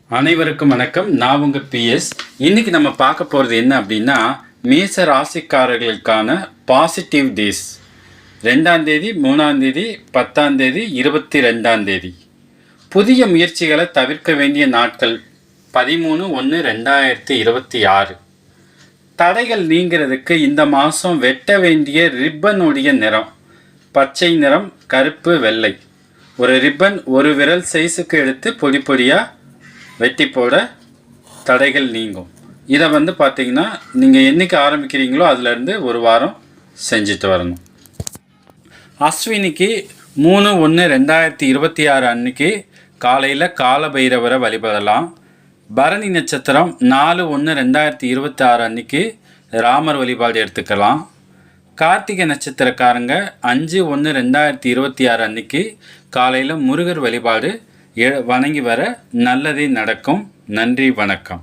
அனைவருக்கும் வணக்கம். நான் உங்கள் பிஎஸ். இன்றைக்கி நம்ம பார்க்க போகிறது என்ன அப்படின்னா, மேச ராசிக்காரர்களுக்கான பாசிட்டிவ் டேஸ் 2ஆம் தேதி, 3ஆம் தேதி, 10ஆம் தேதி, 22ஆம் தேதி. புதிய முயற்சிகளை தவிர்க்க வேண்டிய நாட்கள் 13/1/2026. தடைகள் நீங்கிறதுக்கு இந்த மாதம் வெட்ட வேண்டிய ரிப்பனுடைய நிறம் பச்சை நிறம், கருப்பு, வெள்ளை. ஒரு ரிப்பன் ஒரு விரல் சைஸுக்கு எடுத்து பொடி பொடியாக வெட்டி போட தடைகள் நீங்கும். இதை பார்த்தீங்கன்னா நீங்கள் என்றைக்கு ஆரம்பிக்கிறீங்களோ அதுலேருந்து ஒரு வாரம் செஞ்சுட்டு வரணும். அஸ்வினிக்கு 3/1/2026 அன்னைக்கு காலையில் கால பைரவரை வழிபடலாம். பரணி நட்சத்திரம் 4/1/2026 அன்னைக்கு ராமர் வழிபாடு எடுத்துக்கலாம். கார்த்திகை நட்சத்திரக்காரங்க 5/1/2026 அன்னைக்கு காலையில் முருகர் வழிபாடு வணங்கி வர நல்லதே நடக்கும். நன்றி, வணக்கம்.